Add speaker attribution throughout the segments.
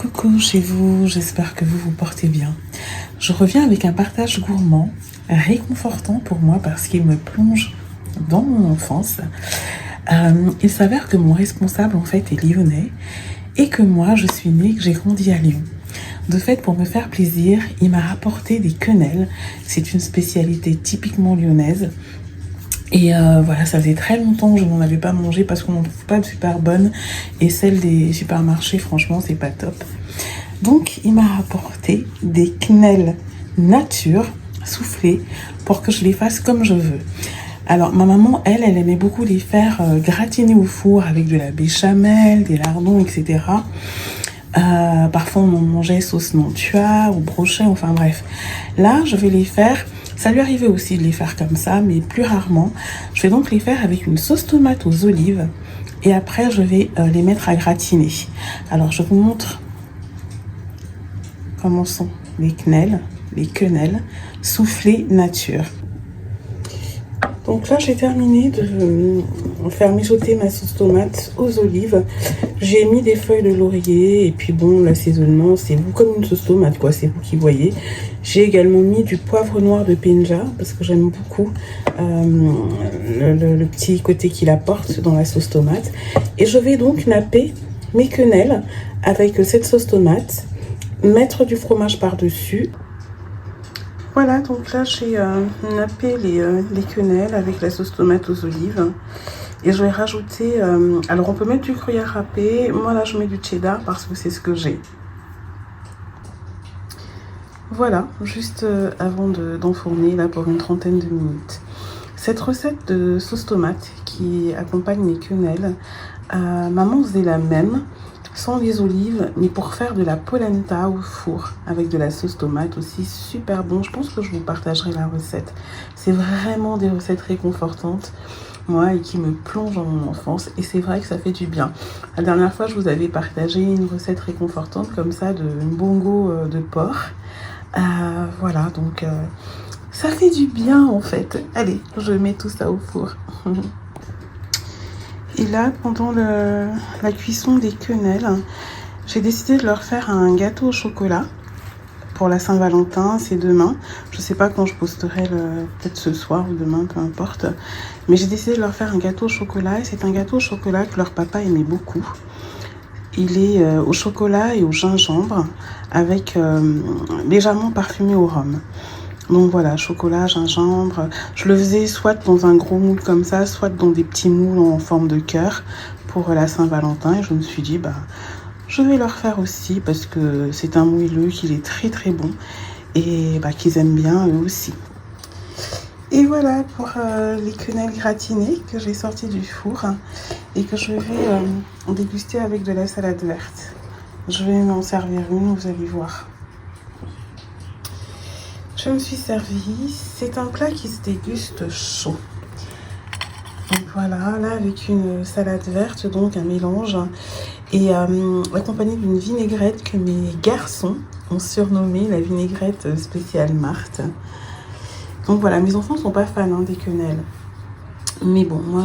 Speaker 1: Coucou chez vous, j'espère que vous vous portez bien. Je reviens avec un partage gourmand, réconfortant pour moi parce qu'il me plonge dans mon enfance. Il s'avère que mon responsable en fait est lyonnais et que moi je suis née, que j'ai grandi à Lyon. De fait, pour me faire plaisir, il m'a rapporté des quenelles. C'est une spécialité typiquement lyonnaise. Et voilà, ça faisait très longtemps que je n'en avais pas mangé parce qu'on n'en trouve pas de super bonnes. Et celles des supermarchés, franchement, c'est pas top. Donc, il m'a rapporté des quenelles nature soufflées pour que je les fasse comme je veux. Alors, ma maman, elle aimait beaucoup les faire gratiner au four avec de la béchamel, des lardons, etc. Parfois, on en mangeait sauce Nantua ou brochet, enfin bref. Là, je vais les faire... Ça lui arrivait aussi de les faire comme ça, mais plus rarement. Je vais donc les faire avec une sauce tomate aux olives. Et après, je vais les mettre à gratiner. Alors, je vous montre comment sont les quenelles soufflées nature. Donc là, j'ai terminé de faire mijoter ma sauce tomate aux olives. J'ai mis des feuilles de laurier et puis bon, l'assaisonnement, c'est vous comme une sauce tomate, quoi. C'est vous qui voyez. J'ai également mis du poivre noir de Penja parce que j'aime beaucoup le petit côté qu'il apporte dans la sauce tomate. Et je vais donc napper mes quenelles avec cette sauce tomate, mettre du fromage par-dessus. Voilà, donc là j'ai nappé les quenelles avec la sauce tomate aux olives. Et je vais rajouter, alors on peut mettre du gruyère râpé, moi là je mets du cheddar parce que c'est ce que j'ai. Voilà, juste avant d'enfourner là pour une trentaine de minutes. Cette recette de sauce tomate qui accompagne mes quenelles, maman faisait la même. Sans les olives, mais pour faire de la polenta au four avec de la sauce tomate aussi, super bon. Je pense que je vous partagerai la recette. C'est vraiment des recettes réconfortantes, moi, et qui me plongent dans mon enfance. Et c'est vrai que ça fait du bien. La dernière fois, je vous avais partagé une recette réconfortante comme ça de mbongo de porc. Voilà, donc ça fait du bien en fait. Allez, je mets tout ça au four. Et là, pendant la cuisson des quenelles, j'ai décidé de leur faire un gâteau au chocolat pour la Saint-Valentin. C'est demain. Je ne sais pas quand je posterai, peut-être ce soir ou demain, peu importe. Mais j'ai décidé de leur faire un gâteau au chocolat. Et c'est un gâteau au chocolat que leur papa aimait beaucoup. Il est au chocolat et au gingembre avec légèrement parfumé au rhum. Donc voilà, chocolat, gingembre. Je le faisais soit dans un gros moule comme ça, soit dans des petits moules en forme de cœur pour la Saint-Valentin. Et je me suis dit, je vais leur faire aussi parce que c'est un moelleux, qu'il est très très bon et qu'ils aiment bien eux aussi. Et voilà pour les quenelles gratinées que j'ai sorties du four et que je vais déguster avec de la salade verte. Je vais m'en servir une, vous allez voir. Je me suis servie, c'est un plat qui se déguste chaud. Donc voilà, là avec une salade verte, donc un mélange, et accompagné d'une vinaigrette que mes garçons ont surnommée la vinaigrette spéciale Marthe. Donc voilà, mes enfants ne sont pas fans des quenelles. Mais bon, moi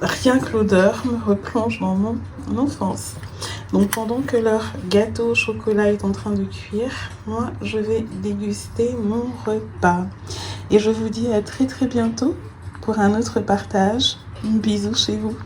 Speaker 1: rien que l'odeur me replonge dans mon enfance. Donc pendant que leur gâteau au chocolat est en train de cuire, moi je vais déguster mon repas. Et je vous dis à très très bientôt pour un autre partage. Bisous chez vous.